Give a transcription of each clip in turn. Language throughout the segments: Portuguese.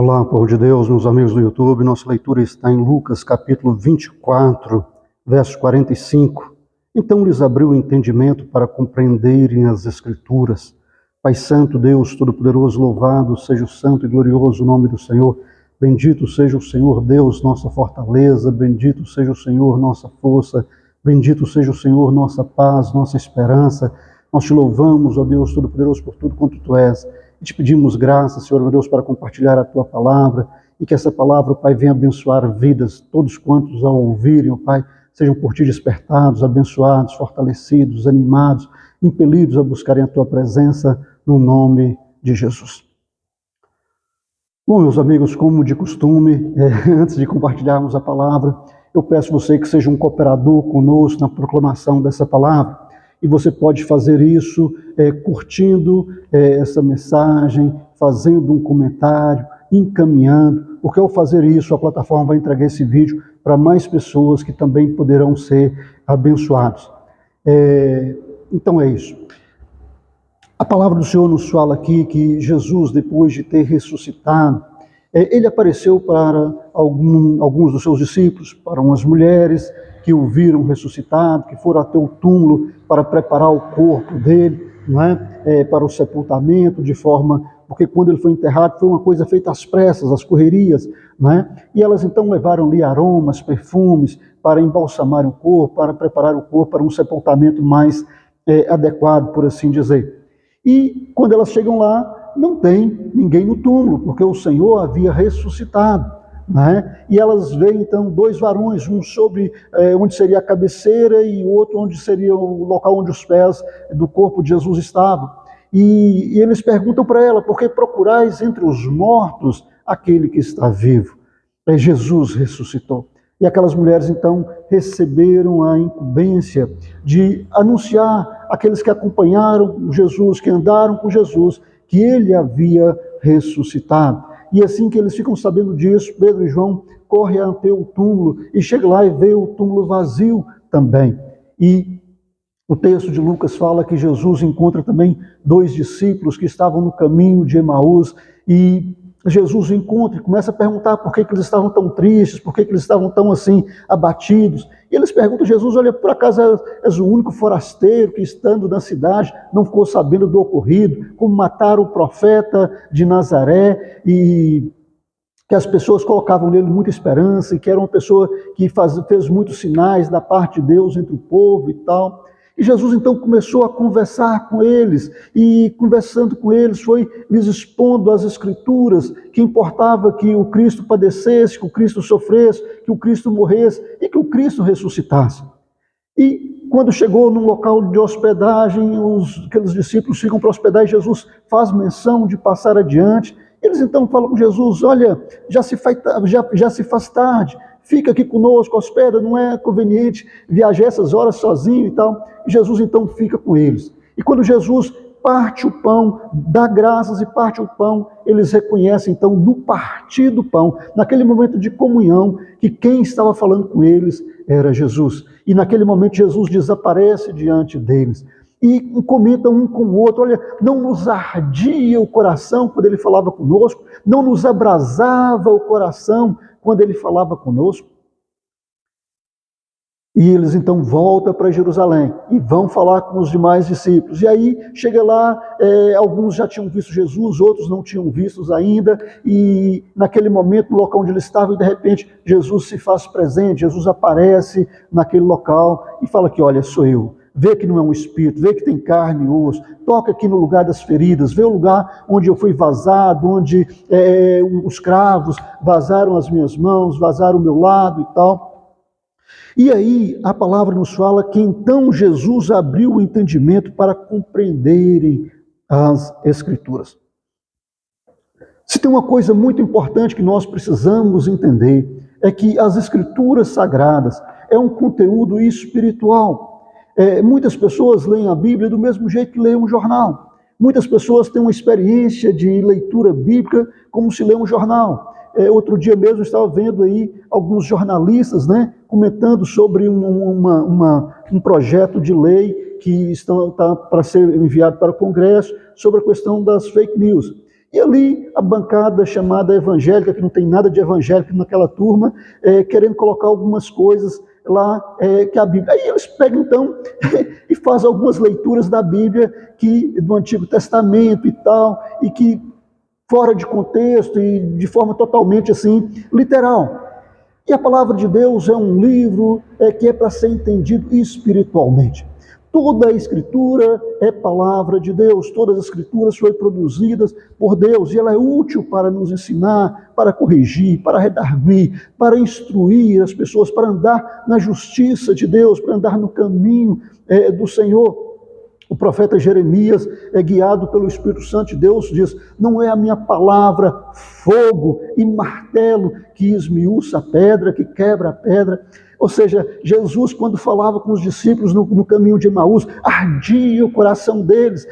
Olá, povo de Deus, meus amigos do YouTube. Nossa leitura está em Lucas, capítulo 24, verso 45. Então lhes abriu o entendimento para compreenderem as Escrituras. Pai Santo, Deus Todo-Poderoso, louvado seja o santo e glorioso nome do Senhor. Bendito seja o Senhor Deus, nossa fortaleza. Bendito seja o Senhor, nossa força. Bendito seja o Senhor, nossa paz, nossa esperança. Nós te louvamos, ó Deus Todo-Poderoso, por tudo quanto Tu és. E te pedimos graça, Senhor meu Deus, para compartilhar a Tua palavra e que essa palavra, Pai, venha abençoar vidas. Todos quantos ao ouvirem, ó Pai, sejam por Ti despertados, abençoados, fortalecidos, animados, impelidos a buscarem a Tua presença no nome de Jesus. Bom, meus amigos, como de costume, antes de compartilharmos a palavra, eu peço a você que seja um cooperador conosco na proclamação dessa palavra. E você pode fazer isso curtindo essa mensagem, fazendo um comentário, encaminhando, porque ao fazer isso a plataforma vai entregar esse vídeo para mais pessoas que também poderão ser abençoados. Então é isso. A palavra do Senhor nos fala aqui que Jesus, depois de ter ressuscitado, ele apareceu para alguns dos seus discípulos, para umas mulheres que o viram ressuscitado, que foram até o túmulo para preparar o corpo dele, não é? Para o sepultamento, porque quando ele foi enterrado foi uma coisa feita às pressas, às correrias, não é? E elas então levaram ali aromas, perfumes, para embalsamar o corpo, para preparar o corpo para um sepultamento mais adequado, por assim dizer. E quando elas chegam lá, não tem ninguém no túmulo, porque o Senhor havia ressuscitado. Né? E elas veem então dois varões, um sobre onde seria a cabeceira e o outro onde seria o local onde os pés do corpo de Jesus estavam. E eles perguntam para ela: por que procurais entre os mortos aquele que está vivo? Jesus ressuscitou. E aquelas mulheres então receberam a incumbência de anunciar àqueles que acompanharam Jesus, que andaram com Jesus, que ele havia ressuscitado. E assim que eles ficam sabendo disso, Pedro e João correm até o túmulo e chegam lá e vê o túmulo vazio também. E o texto de Lucas fala que Jesus encontra também dois discípulos que estavam no caminho de Emaús e Jesus encontra e começa a perguntar por que eles estavam tão tristes, por que eles estavam tão assim abatidos. E eles perguntam a Jesus: olha, por acaso és o único forasteiro que, estando na cidade, não ficou sabendo do ocorrido, como mataram o profeta de Nazaré, e que as pessoas colocavam nele muita esperança, e que era uma pessoa que fez muitos sinais da parte de Deus entre o povo e tal. E Jesus então começou a conversar com eles, e conversando com eles foi lhes expondo as Escrituras, que importava que o Cristo padecesse, que o Cristo sofresse, que o Cristo morresse e que o Cristo ressuscitasse. E quando chegou num local de hospedagem, aqueles discípulos ficam para hospedar e Jesus faz menção de passar adiante. Eles então falam com Jesus: olha, já se faz tarde, fica aqui conosco, hospeda, não é conveniente viajar essas horas sozinho e tal. E Jesus então fica com eles. E quando Jesus parte o pão, dá graças e parte o pão, eles reconhecem então no partir do pão, naquele momento de comunhão, que quem estava falando com eles era Jesus. E naquele momento Jesus desaparece diante deles. E comentam um com o outro: olha, não nos ardia o coração quando ele falava conosco, não nos abrasava o coração quando ele falava conosco. E eles então voltam para Jerusalém e vão falar com os demais discípulos. E aí chega lá, alguns já tinham visto Jesus, outros não tinham visto ainda. E naquele momento, no local onde eles estavam, de repente Jesus se faz presente, Jesus aparece naquele local e fala que: olha, sou eu. Vê que não é um espírito, vê que tem carne e osso, toca aqui no lugar das feridas, vê o lugar onde eu fui vazado, onde os cravos vazaram as minhas mãos, vazaram o meu lado e tal. E aí a palavra nos fala que então Jesus abriu o entendimento para compreenderem as Escrituras. Se tem uma coisa muito importante que nós precisamos entender, é que as Escrituras sagradas é um conteúdo espiritual. Muitas pessoas leem a Bíblia do mesmo jeito que leem um jornal. Muitas pessoas têm uma experiência de leitura bíblica como se lê um jornal. Outro dia mesmo eu estava vendo aí alguns jornalistas, né, comentando sobre um projeto de lei que está para ser enviado para o Congresso sobre a questão das fake news. E ali a bancada chamada evangélica, que não tem nada de evangélico naquela turma, querendo colocar algumas coisas lá que a Bíblia. Aí eles pegam então e fazem algumas leituras da Bíblia do Antigo Testamento e tal, e que fora de contexto e de forma totalmente assim literal. E a palavra de Deus é um livro que é para ser entendido espiritualmente. Toda a Escritura é palavra de Deus, todas as Escrituras foram produzidas por Deus, e ela é útil para nos ensinar, para corrigir, para redarguir, para instruir as pessoas, para andar na justiça de Deus, para andar no caminho do Senhor. O profeta Jeremias, guiado pelo Espírito Santo de Deus, diz: não é a minha palavra fogo e martelo que esmiuça a pedra, que quebra a pedra. Ou seja, Jesus, quando falava com os discípulos no caminho de Emaús, ardia o coração deles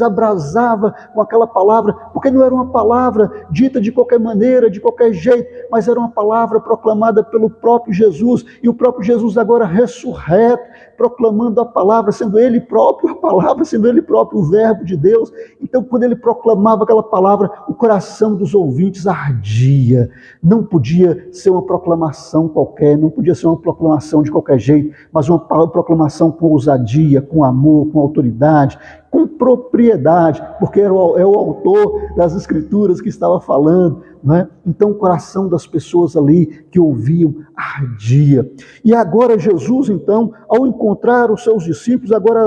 abrasava com aquela palavra, porque não era uma palavra dita de qualquer maneira, de qualquer jeito, mas era uma palavra proclamada pelo próprio Jesus, e o próprio Jesus agora ressurreto, proclamando a palavra, sendo ele próprio a palavra, sendo ele próprio o verbo de Deus. Então, quando ele proclamava aquela palavra, o coração dos ouvintes ardia. Não podia ser uma proclamação qualquer, não podia ser uma proclamação de qualquer jeito, mas uma proclamação com ousadia, com amor, com autoridade, com propriedade, porque é o autor das Escrituras que estava falando, não é? Então o coração das pessoas ali que ouviam ardia. E agora Jesus, então, ao encontrar os seus discípulos, agora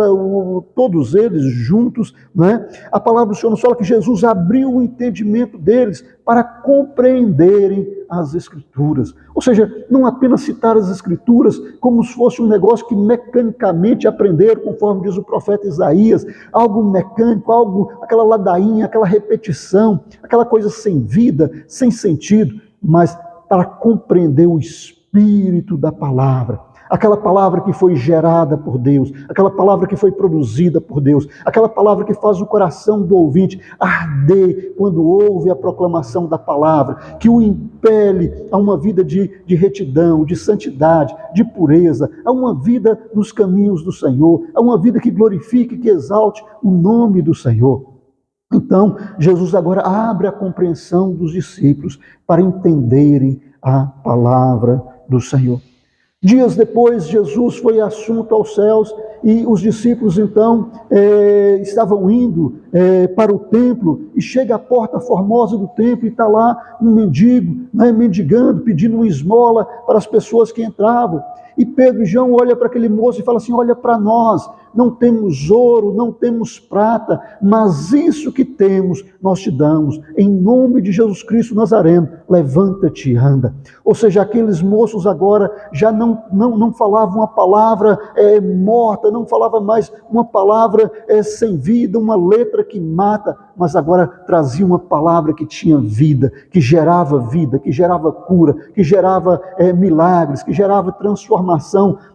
todos eles juntos, não é? A palavra do Senhor nos fala que Jesus abriu o entendimento deles para compreenderem as Escrituras. Ou seja, não apenas citar as Escrituras como se fosse um negócio que mecanicamente aprenderam, conforme diz o profeta Isaías, algo mecânico, aquela ladainha, aquela repetição, aquela coisa sem vida, sem sentido, mas para compreender o espírito da palavra. Aquela palavra que foi gerada por Deus, aquela palavra que foi produzida por Deus, aquela palavra que faz o coração do ouvinte arder quando ouve a proclamação da palavra, que o impele a uma vida de retidão, de santidade, de pureza, a uma vida nos caminhos do Senhor, a uma vida que glorifique, que exalte o nome do Senhor. Então, Jesus agora abre a compreensão dos discípulos para entenderem a palavra do Senhor. Dias depois, Jesus foi assunto aos céus e os discípulos, então, estavam indo para o templo e chega à porta formosa do templo e está lá um mendigo, mendigando, pedindo uma esmola para as pessoas que entravam. E Pedro e João olham para aquele moço e falam assim: olha para nós, não temos ouro, não temos prata, mas isso que temos nós te damos. Em nome de Jesus Cristo Nazareno, levanta-te e anda. Ou seja, aqueles moços agora já não falavam uma palavra morta, não falava mais uma palavra sem vida, uma letra que mata, mas agora trazia uma palavra que tinha vida, que gerava cura, que gerava milagres, que gerava transformação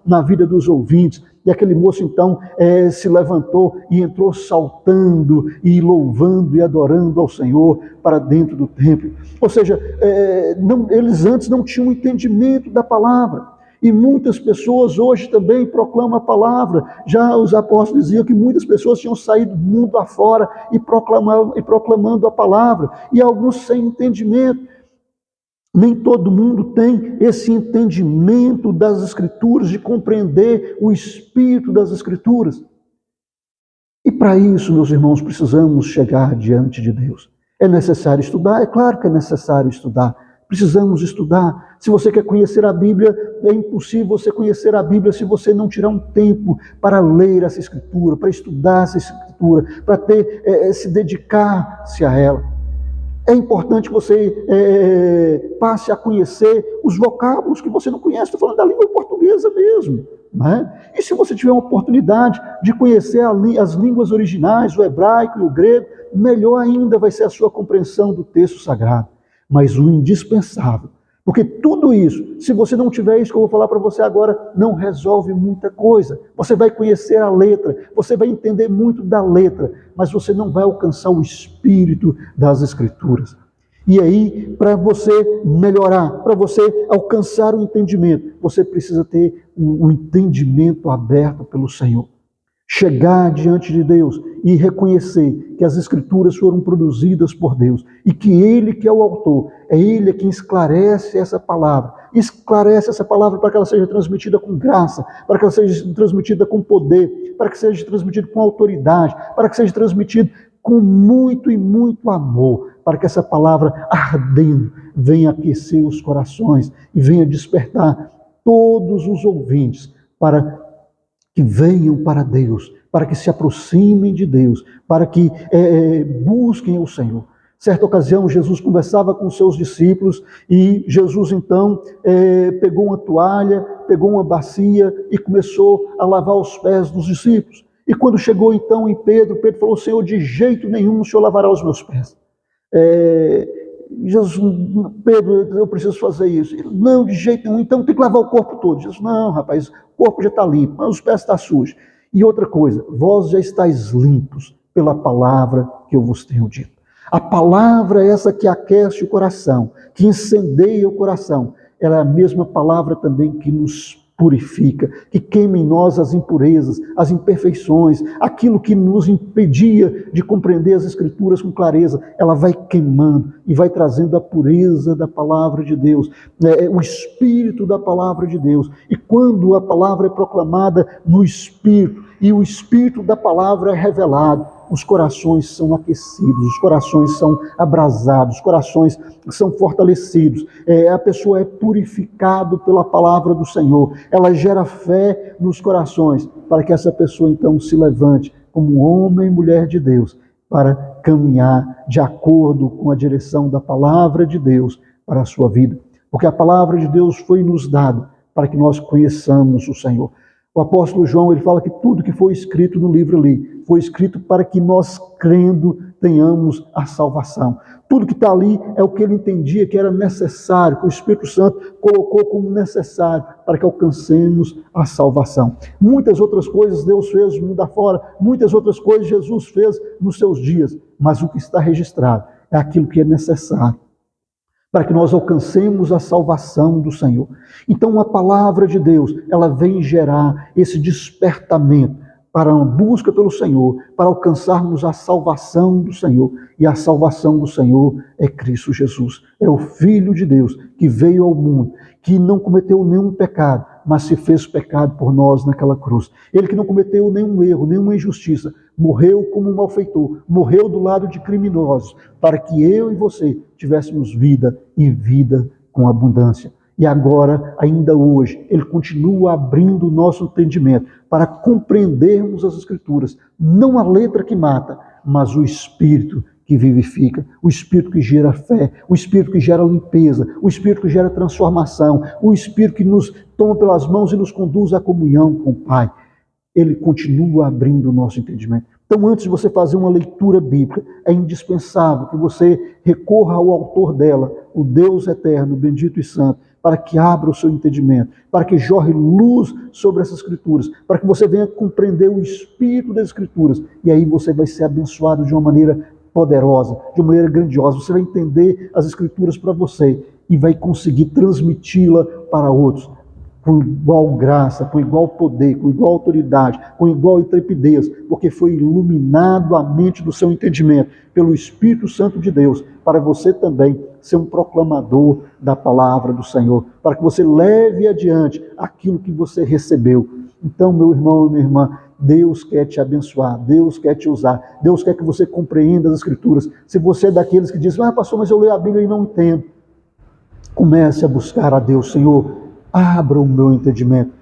na vida dos ouvintes. E aquele moço então se levantou e entrou saltando e louvando e adorando ao Senhor para dentro do templo. Ou seja, eles antes não tinham entendimento da palavra. E muitas pessoas hoje também proclamam a palavra. Já os apóstolos diziam que muitas pessoas tinham saído do mundo afora e proclamando a palavra. E alguns sem entendimento. Nem todo mundo tem esse entendimento das Escrituras, de compreender o espírito das Escrituras. E para isso, meus irmãos, precisamos chegar diante de Deus. É necessário estudar? É claro que é necessário estudar. Precisamos estudar. Se você quer conhecer a Bíblia, é impossível você conhecer a Bíblia se você não tirar um tempo para ler essa Escritura, para estudar essa Escritura, para se dedicar-se a ela. É importante que você passe a conhecer os vocábulos que você não conhece. Estou falando da língua portuguesa mesmo. Não é? E se você tiver uma oportunidade de conhecer as línguas originais, o hebraico e o grego, melhor ainda vai ser a sua compreensão do texto sagrado. Mas o indispensável, porque tudo isso, se você não tiver isso que eu vou falar para você agora, não resolve muita coisa. Você vai conhecer a letra, você vai entender muito da letra, mas você não vai alcançar o espírito das Escrituras. E aí, para você melhorar, para você alcançar o entendimento, você precisa ter o entendimento aberto pelo Senhor. Chegar diante de Deus e reconhecer que as Escrituras foram produzidas por Deus e que Ele que é o autor, é Ele quem esclarece essa palavra para que ela seja transmitida com graça, para que ela seja transmitida com poder, para que seja transmitida com autoridade, para que seja transmitida com muito e muito amor, para que essa palavra ardendo venha aquecer os corações e venha despertar todos os ouvintes para que venham para Deus, para que se aproximem de Deus, para que busquem o Senhor. Certa ocasião, Jesus conversava com os seus discípulos e Jesus então pegou uma toalha, pegou uma bacia e começou a lavar os pés dos discípulos. E quando chegou então em Pedro falou: Senhor, de jeito nenhum o Senhor lavará os meus pés. Pedro, eu preciso fazer isso. Ele, não, de jeito nenhum, então tem que lavar o corpo todo. Jesus, não, rapaz, o corpo já está limpo, mas os pés estão sujos. E outra coisa, vós já estáis limpos pela palavra que eu vos tenho dito. A palavra é essa que aquece o coração, que incendeia o coração. Ela é a mesma palavra também que nos purifica, que queima em nós as impurezas, as imperfeições, aquilo que nos impedia de compreender as Escrituras com clareza. Ela vai queimando e vai trazendo a pureza da palavra de Deus, o Espírito da palavra de Deus. E quando a palavra é proclamada no Espírito e o Espírito da palavra é revelado, os corações são aquecidos, os corações são abrasados, os corações são fortalecidos, a pessoa é purificada pela palavra do Senhor, ela gera fé nos corações, para que essa pessoa então se levante como homem e mulher de Deus, para caminhar de acordo com a direção da palavra de Deus para a sua vida. Porque a palavra de Deus foi nos dada para que nós conheçamos o Senhor. O apóstolo João, ele fala que tudo que foi escrito no livro ali, foi escrito para que nós, crendo, tenhamos a salvação. Tudo que está ali é o que ele entendia que era necessário, que o Espírito Santo colocou como necessário para que alcancemos a salvação. Muitas outras coisas Deus fez no mundo afora, muitas outras coisas Jesus fez nos seus dias, mas o que está registrado é aquilo que é necessário para que nós alcancemos a salvação do Senhor. Então a palavra de Deus, ela vem gerar esse despertamento para uma busca pelo Senhor, para alcançarmos a salvação do Senhor. E a salvação do Senhor é Cristo Jesus. É o Filho de Deus que veio ao mundo, que não cometeu nenhum pecado, mas se fez pecado por nós naquela cruz. Ele que não cometeu nenhum erro, nenhuma injustiça, morreu como um malfeitor, morreu do lado de criminosos, para que eu e você tivéssemos vida e vida com abundância. E agora, ainda hoje, Ele continua abrindo o nosso entendimento para compreendermos as Escrituras, não a letra que mata, mas o Espírito que vivifica, o Espírito que gera fé, o Espírito que gera limpeza, o Espírito que gera transformação, o Espírito que nos toma pelas mãos e nos conduz à comunhão com o Pai. Ele continua abrindo o nosso entendimento. Então, antes de você fazer uma leitura bíblica, é indispensável que você recorra ao autor dela, o Deus eterno, bendito e santo, para que abra o seu entendimento, para que jorre luz sobre essas Escrituras, para que você venha compreender o Espírito das Escrituras, e aí você vai ser abençoado de uma maneira poderosa, de uma maneira grandiosa. Você vai entender as Escrituras para você e vai conseguir transmiti-la para outros, com igual graça, com igual poder, com igual autoridade, com igual intrepidez, porque foi iluminado a mente do seu entendimento pelo Espírito Santo de Deus, para você também ser um proclamador da palavra do Senhor, para que você leve adiante aquilo que você recebeu. Então, meu irmão e minha irmã, Deus quer te abençoar, Deus quer te usar, Deus quer que você compreenda as Escrituras. Se você é daqueles que diz: pastor, mas eu leio a Bíblia e não entendo, comece a buscar a Deus. Senhor, abra o meu entendimento.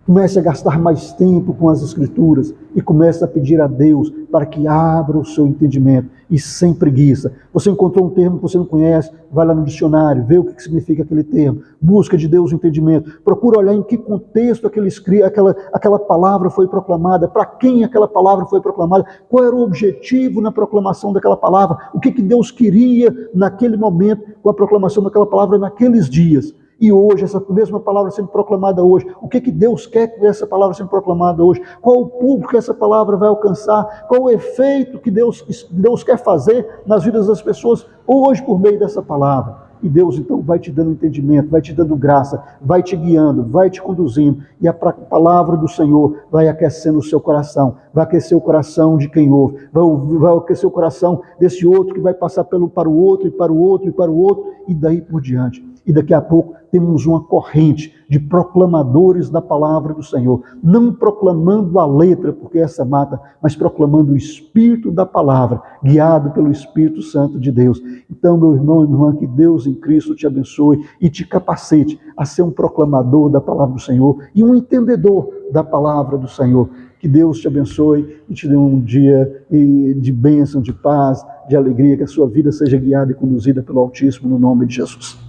Comece a gastar mais tempo com as Escrituras e comece a pedir a Deus para que abra o seu entendimento e sem preguiça. Você encontrou um termo que você não conhece, vai lá no dicionário, vê o que significa aquele termo, busca de Deus o entendimento, procura olhar em que contexto aquela palavra foi proclamada, para quem aquela palavra foi proclamada, qual era o objetivo na proclamação daquela palavra, o que Deus queria naquele momento com a proclamação daquela palavra naqueles dias. E hoje, essa mesma palavra sendo proclamada hoje, o que Deus quer com essa palavra sendo proclamada hoje? Qual o público que essa palavra vai alcançar? Qual o efeito que Deus quer fazer nas vidas das pessoas hoje por meio dessa palavra? E Deus então vai te dando entendimento, vai te dando graça, vai te guiando, vai te conduzindo, e a palavra do Senhor vai aquecendo o seu coração, vai aquecer o coração de quem ouve, vai aquecer o coração desse outro que vai passar para o outro, e para o outro, e para o outro, e daí por diante. E daqui a pouco temos uma corrente de proclamadores da palavra do Senhor, não proclamando a letra, porque essa mata, mas proclamando o Espírito da palavra, guiado pelo Espírito Santo de Deus. Então, meu irmão e minha irmã, que Deus em Cristo te abençoe e te capacite a ser um proclamador da palavra do Senhor e um entendedor da palavra do Senhor. Que Deus te abençoe e te dê um dia de bênção, de paz, de alegria, que a sua vida seja guiada e conduzida pelo Altíssimo, no nome de Jesus.